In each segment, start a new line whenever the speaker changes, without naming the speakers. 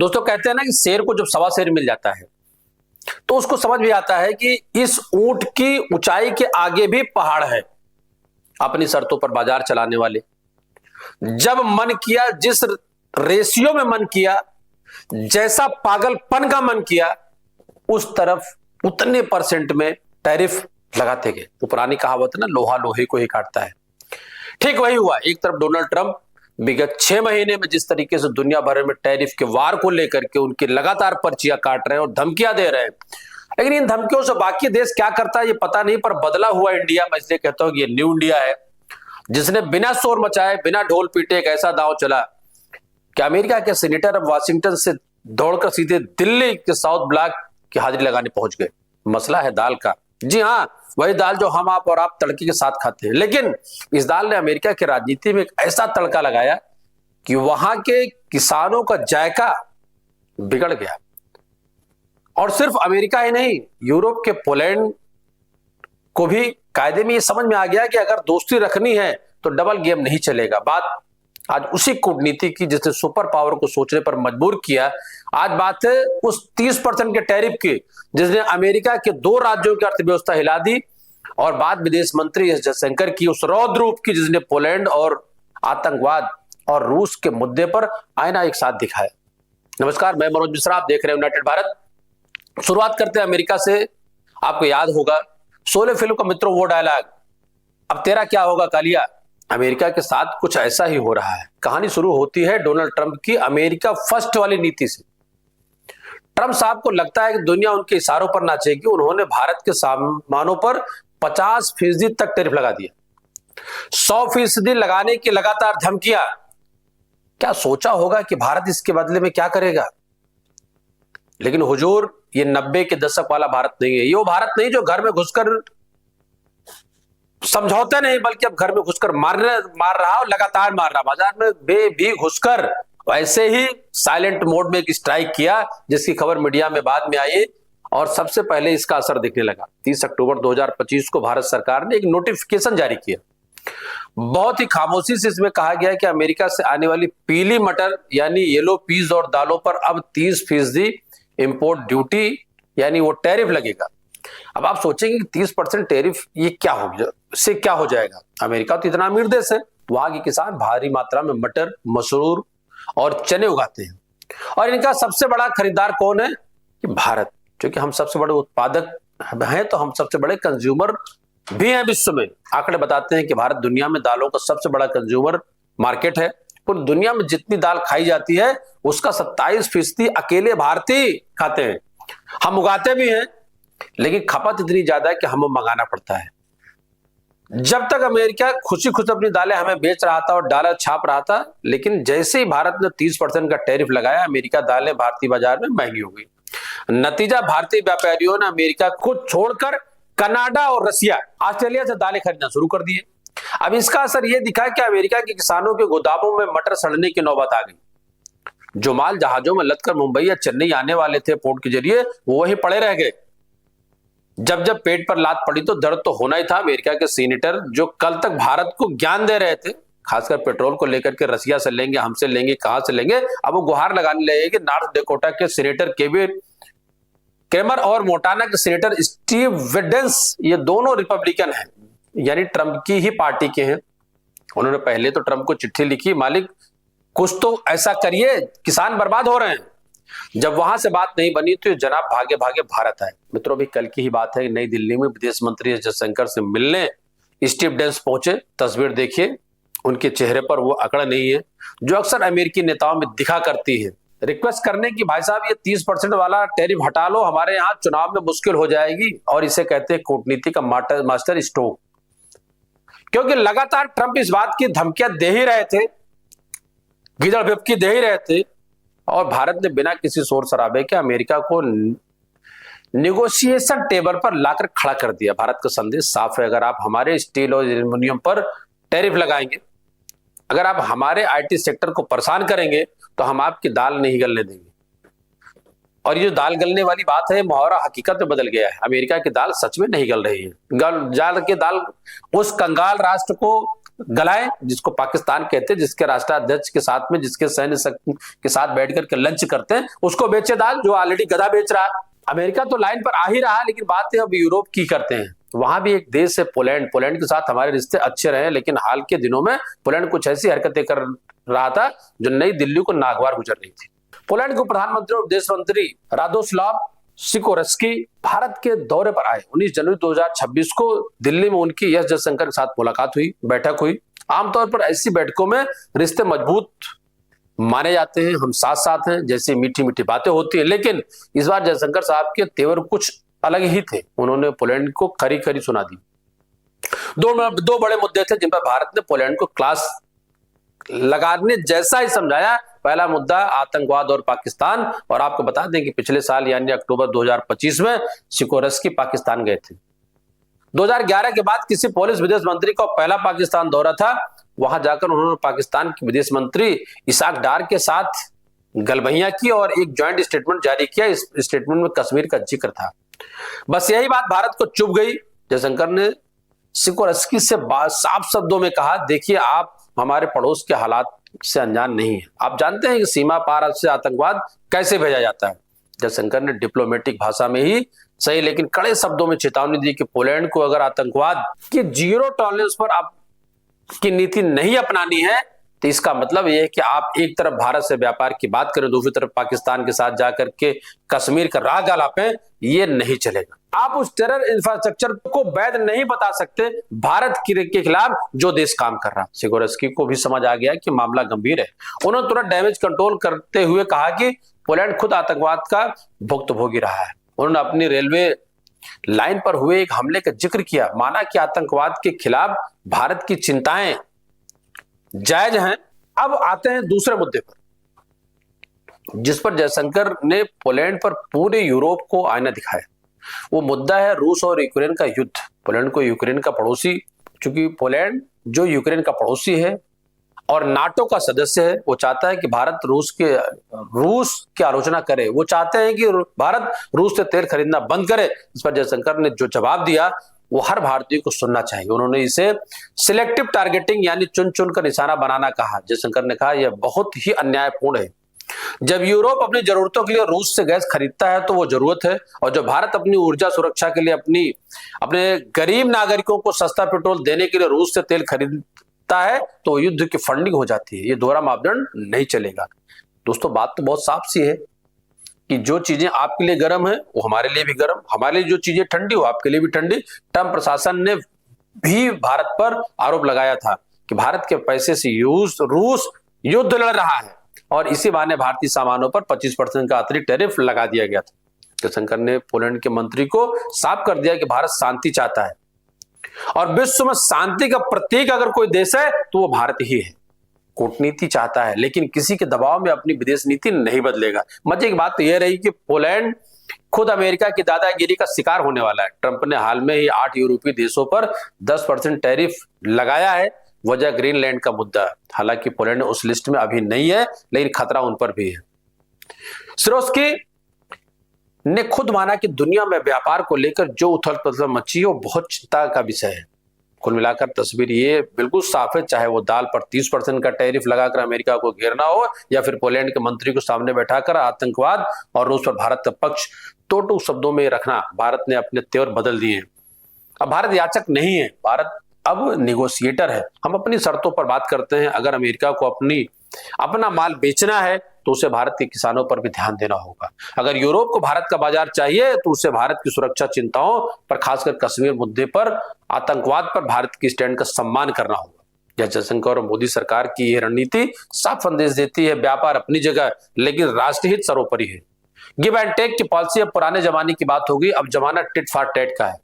दोस्तों कहते हैं ना कि शेर को जब सवा शेर मिल जाता है तो उसको समझ भी आता है कि इस ऊंट की ऊंचाई के आगे भी पहाड़ है। अपनी शर्तों पर बाजार चलाने वाले, जब मन किया, जिस रेशियो में मन किया, जैसा पागलपन का मन किया, उस तरफ उतने परसेंट में टैरिफ लगाते गए। तो पुरानी कहावत है ना, लोहा लोहे को ही काटता है। ठीक वही हुआ। एक तरफ डोनाल्ड ट्रंप विगत 6 महीने में जिस तरीके से दुनिया भर में टैरिफ के वार को लेकर के उनकी लगातार पर्चियां काट रहे हैं और धमकियां दे रहे हैं, लेकिन इन धमकियों से बाकी देश क्या करता है ये पता नहीं। पर बदला हुआ इंडिया, मैं इसलिए कहता हूं कि ये न्यू इंडिया है, जिसने बिना शोर मचाए, बिना ढोल पीटे एक ऐसा दांव चला कि अमेरिका के सीनेटर अब वाशिंगटन से दौड़कर सीधे दिल्ली के साउथ ब्लॉक की हाजिरी लगाने पहुंच गए। मसला है दाल का। जी हाँ, वही दाल जो हम आप और आप तड़के के साथ खाते हैं, लेकिन इस दाल ने अमेरिका की राजनीति में एक ऐसा तड़का लगाया कि वहां के किसानों का जायका बिगड़ गया। और सिर्फ अमेरिका ही नहीं, यूरोप के पोलैंड को भी कायदे में ये समझ में आ गया कि अगर दोस्ती रखनी है तो डबल गेम नहीं चलेगा। बात आज उसी कूटनीति की जिसने सुपर पावर को सोचने पर मजबूर किया। आज बात है उस 30% के टैरिफ की जिसने अमेरिका के 2 राज्यों की अर्थव्यवस्था हिला दी, और बात विदेश मंत्री एस जयशंकर की उस रौद्र रूप की जिसने पोलैंड और आतंकवाद और रूस के मुद्दे पर आईना एक साथ दिखाया। नमस्कार, मैं मनोज मिश्रा, आप देख रहे हैं यूनाइटेड भारत। शुरुआत करते हैं अमेरिका से। आपको याद होगा शोले फिल्म का मित्रों वो डायलॉग, अब तेरा क्या होगा कालिया। अमेरिका के साथ कुछ ऐसा ही हो रहा है। कहानी शुरू होती है डोनाल्ड ट्रंप की अमेरिका फर्स्ट वाली नीति से। ट्रंप साहब को लगता है कि दुनिया उनके इशारों पर नाचेगी। उन्होंने भारत के सामानों पर 50% तक टैरिफ लगा दिया, 100% लगाने की लगातार धमकियां। क्या सोचा होगा कि भारत इसके बदले में क्या करेगा? लेकिन हुजूर, ये 90 के दशक वाला भारत नहीं है। ये वो भारत नहीं जो घर में घुसकर समझौते नहीं, बल्कि अब घर में घुसकर मार रहा और लगातार मार रहा। बाजार में भी घुसकर वैसे ही साइलेंट मोड में एक स्ट्राइक किया जिसकी खबर मीडिया में बाद में आई, और सबसे पहले इसका असर दिखने लगा। 30 अक्टूबर 2025 को भारत सरकार ने एक नोटिफिकेशन जारी किया। बहुत ही खामोशी से इसमें कहा गया कि अमेरिका से आने वाली पीली मटर यानी येलो पीज और दालों पर अब 30% इंपोर्ट ड्यूटी यानी वो टैरिफ लगेगा। अब आप सोचेंगे कि 30% टैरिफ ये क्या हो जाएगा? अमेरिका तो इतना अमीर देश है, वहां के किसान भारी मात्रा में मटर, मसूर और चने उगाते हैं, और इनका सबसे बड़ा खरीदार कौन है? भारत। क्योंकि हम सबसे बड़े उत्पादक हैं तो हम सबसे बड़े कंज्यूमर भी हैं विश्व में। आंकड़े बताते हैं कि भारत दुनिया में दालों का सबसे बड़ा कंज्यूमर मार्केट है। पूरी दुनिया में जितनी दाल खाई जाती है उसका 27% अकेले भारतीय खाते हैं। हम उगाते भी हैं, लेकिन खपत इतनी ज्यादा है कि हमें मंगाना पड़ता है। जब तक अमेरिका खुशी खुशी अपनी दालें हमें बेच रहा था और डॉलर छाप रहा था, लेकिन जैसे ही भारत ने 30% का टैरिफ लगाया, अमेरिका दालें भारतीय बाजार में महंगी हो गई। नतीजा, भारतीय व्यापारियों ने अमेरिका को छोड़कर कनाडा और रसिया, ऑस्ट्रेलिया से दालें खरीदना शुरू कर दिए। अब इसका असर यह दिखा कि अमेरिका के किसानों के गोदामों में मटर सड़ने की नौबत आ गई। जो माल जहाजों में लदकर मुंबई या चेन्नई आने वाले थे पोर्ट के जरिए, वो वहीं पड़े रह गए। जब जब पेट पर लात पड़ी तो दर्द तो होना ही था। अमेरिका के सीनेटर जो कल तक भारत को ज्ञान दे रहे थे, खासकर पेट्रोल को लेकर के, रसिया से लेंगे, हमसे लेंगे, कहां से लेंगे, अब वो गुहार लगाने लगे कि नॉर्थ डेकोटा के सीनेटर केविन क्रेमर और मोटाना के सीनेटर स्टीव विडेंस, ये दोनों रिपब्लिकन हैं, यानी ट्रंप की ही पार्टी के हैं। उन्होंने पहले तो ट्रंप को चिट्ठी लिखी, मालिक कुछ तो ऐसा करिए, किसान बर्बाद हो रहे हैं। जब वहां से बात नहीं बनी तो जनाब भागे भागे भारत आए। मित्रों, अभी कल की ही बात है, नई दिल्ली में विदेश मंत्री एस जयशंकर से मिलने स्टीव डेंस पहुंचे। तस्वीर देखिए, उनके चेहरे पर वो अकड़ नहीं है जो अक्सर अमेरिकी नेताओं में दिखा करती है। रिक्वेस्ट करने की, भाई साहब ये 30% वाला टैरिफ हटा लो, हमारे यहाँ चुनाव में मुश्किल हो जाएगी। और इसे कहते हैं कूटनीति का मास्टर स्ट्रोक। क्योंकि लगातार ट्रंप इस बात की धमकियां दे ही रहे थे, गिदड़ भिपकी दे ही रहे थे, और भारत ने बिना किसी शोर शराबे के अमेरिका को निगोशिएशन टेबल पर लाकर खड़ा कर दिया। भारत का संदेश साफ है, अगर आप हमारे स्टील और एल्युमिनियम पर टैरिफ लगाएंगे, अगर आप हमारे आईटी सेक्टर को परेशान करेंगे, तो हम आपकी दाल नहीं गलने देंगे। और ये जो दाल गलने वाली बात है, मुहावरा हकीकत में बदल गया है। अमेरिका की दाल सच में नहीं गल रही है। दाल उस कंगाल राष्ट्र को गलाएं, जिसको पाकिस्तान कहते हैं, जिसके राष्ट्राध्यक्ष के साथ में, जिसके सैन्य शक्ति के साथ बैठ करके लंच करते हैं, उसको बेचे दाल जो ऑलरेडी गधा बेच रहा है। अमेरिका तो लाइन पर आ ही रहा, लेकिन बात है अब यूरोप की करते हैं। वहां भी एक देश है पोलैंड, पोलैंड के साथ हमारे रिश्ते अच्छे रहे, लेकिन हाल के दिनों में पोलैंड कुछ ऐसी हरकतें कर रहा था जो नई दिल्ली को नागवार गुजर रही थी। पोलैंड के प्रधानमंत्री और विदेश मंत्री रादोस्लाव सिकोरस्की भारत के दौरे पर आए। 19 जनवरी 2026 को दिल्ली में उनकी एस जयशंकर के साथ मुलाकात हुई, बैठक हुई। आमतौर पर ऐसी बैठकों में रिश्ते मजबूत माने जाते हैं, हम साथ साथ हैं जैसी मीठी मीठी बातें होती है, लेकिन इस बार जयशंकर साहब के तेवर कुछ अलग ही थे। उन्होंने पोलैंड को खरी खरी सुना दी। दो बड़े मुद्दे थे जिन पर भारत ने पोलैंड को क्लास लगाने जैसा ही समझाया। पहला मुद्दा आतंकवाद और पाकिस्तान, और आपको बता दें कि पिछले साल यानी अक्टूबर 2025 में सिकोरस्की पाकिस्तान गए थे। 2011 के बाद किसी पोलिश विदेश मंत्री का पहला पाकिस्तान दौरा था। वहां जाकर उन्होंने पाकिस्तान के विदेश मंत्री इसाक डार के साथ गलबहियां की और एक ज्वाइंट स्टेटमेंट जारी किया। इस स्टेटमेंट में कश्मीर का जिक्र था। बस यही बात भारत को चुभ गई। जयशंकर ने सिकोरस्की से साफ शब्दों में कहा, देखिए आप हमारे पड़ोस के हालात से अनजान नहीं है, आप जानते हैं कि सीमा पार से आतंकवाद कैसे भेजा जाता है। जयशंकर ने डिप्लोमेटिक भाषा में ही सही लेकिन कड़े शब्दों में चेतावनी दी कि पोलैंड को अगर आतंकवाद की जीरो टॉलरेंस पर आपकी नीति नहीं अपनानी है तो इसका मतलब यह है कि आप एक तरफ भारत से व्यापार की बात करें, दूसरी तरफ पाकिस्तान के साथ जाकर के कश्मीर का राग आलापें, ये नहीं चलेगा। आप उस टेरर इंफ्रास्ट्रक्चर को वैध नहीं बता सकते भारत के खिलाफ जो देश काम कर रहा। सिकोरस्की को भी समझ आ गया कि मामला गंभीर है। उन्होंने तुरंत डैमेज कंट्रोल करते हुए कहा कि पोलैंड खुद आतंकवाद का भुक्तभोगी रहा है। उन्होंने अपनी रेलवे लाइन पर हुए एक हमले का जिक्र किया, माना कि आतंकवाद के खिलाफ भारत की चिंताएं जायज हैं। अब आते हैं दूसरे मुद्दे पर जिस पर जयशंकर ने पोलैंड पर पूरे यूरोप को आईना दिखाया। वो मुद्दा है रूस और यूक्रेन का युद्ध। पोलैंड को यूक्रेन का पड़ोसी, चूंकि पोलैंड जो यूक्रेन का पड़ोसी है और नाटो का सदस्य है, वो चाहता है कि भारत रूस की आलोचना करे। वो चाहते हैं कि भारत रूस से तेल खरीदना बंद करे। इस पर जयशंकर ने जो जवाब दिया वो हर भारतीय को सुनना चाहिए। उन्होंने इसे सिलेक्टिव टारगेटिंग यानी चुन चुन कर निशाना बनाना कहा। जयशंकर ने कहा यह बहुत ही अन्यायपूर्ण है। जब यूरोप अपनी जरूरतों के लिए रूस से गैस खरीदता है तो वो जरूरत है, और जब भारत अपनी ऊर्जा सुरक्षा के लिए अपने गरीब नागरिकों को सस्ता पेट्रोल देने के लिए रूस से तेल खरीदता है तो युद्ध की फंडिंग हो जाती है। ये दोहरा मापदंड नहीं चलेगा। दोस्तों बात तो बहुत साफ सी है कि जो चीजें आपके लिए गर्म है वो हमारे लिए भी गर्म, हमारे लिए जो चीजें ठंडी हो आपके लिए भी ठंडी। ट्रंप प्रशासन ने भी भारत पर आरोप लगाया था कि भारत के पैसे से रूस युद्ध लड़ रहा है, और इसी बहाने भारतीय सामानों पर 25% का अतिरिक्त टैरिफ लगा दिया गया था। जयशंकर ने पोलैंड के मंत्री को साफ कर दिया कि भारत शांति चाहता है, और विश्व में शांति का प्रतीक अगर कोई देश है तो वो भारत ही है। कूटनीति चाहता है लेकिन किसी के दबाव में अपनी विदेश नीति नहीं बदलेगा। मजे की बात तो यह रही कि पोलैंड खुद अमेरिका की दादागिरी का शिकार होने वाला है। ट्रंप ने हाल में ही 8 यूरोपीय देशों पर 10% टैरिफ लगाया है। वजह ग्रीनलैंड का मुद्दा। हालांकि पोलैंड उस लिस्ट में अभी नहीं है, लेकिन खतरा उन पर भी है। सिकोरस्की ने खुद माना कि दुनिया में व्यापार को लेकर जो उथल पुथल मची है वो बहुत चिंता का विषय है। कुल मिलाकर तस्वीर ये बिल्कुल साफ है, चाहे वो दाल पर 30% का टैरिफ लगाकर अमेरिका को घेरना हो या फिर पोलैंड के मंत्री को सामने बैठाकर आतंकवाद और रूस पर भारत का पक्ष टू शब्दों में रखना। भारत ने अपने तेवर बदल दिए हैं। अब भारत याचक नहीं है, भारत अब निगोशिएटर है। हम अपनी शर्तों पर बात करते हैं। अगर अमेरिका को अपना माल बेचना है तो उसे भारत के किसानों पर भी ध्यान देना होगा। अगर यूरोप को भारत का बाजार चाहिए तो उसे भारत की सुरक्षा चिंताओं पर, खासकर कश्मीर मुद्दे पर, आतंकवाद पर भारत की स्टैंड का सम्मान करना होगा। जयशंकर और मोदी सरकार की यह रणनीति साफ संदेश देती है व्यापार अपनी जगह लेकिन राष्ट्रहित सर्वोपरि है। गिव एंड टेक की पॉलिसी अब पुराने जमाने की बात होगी। अब जमाना टिट फॉर टैट का है।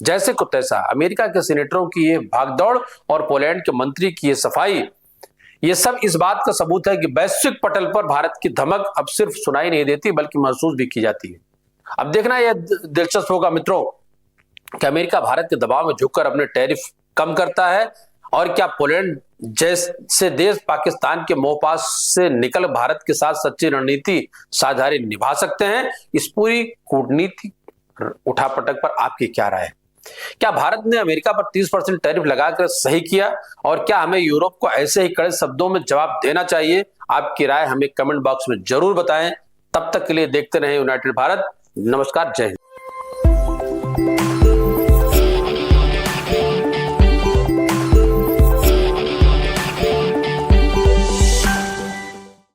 जैसे को तैसा अमेरिका के सीनेटरों की ये भागदौड़ और पोलैंड के मंत्री की ये सफाई, ये सब इस बात का सबूत है कि वैश्विक पटल पर भारत की धमक अब सिर्फ सुनाई नहीं देती बल्कि महसूस भी की जाती है। अब देखना यह दिलचस्प होगा मित्रों कि अमेरिका भारत के दबाव में झुककर अपने टैरिफ कम करता है, और क्या पोलैंड जैसे देश पाकिस्तान के मोहपास से निकल भारत के साथ सच्ची रणनीति साझेदारी निभा सकते हैं। इस पूरी कूटनीति उठापटक पर आपकी क्या राय है? क्या भारत ने अमेरिका पर 30% टैरिफ लगाकर सही किया, और क्या हमें यूरोप को ऐसे ही कड़े शब्दों में जवाब देना चाहिए? आपकी राय हमें कमेंट बॉक्स में जरूर बताएं। तब तक के लिए देखते रहें यूनाइटेड भारत। नमस्कार, जय हिंद।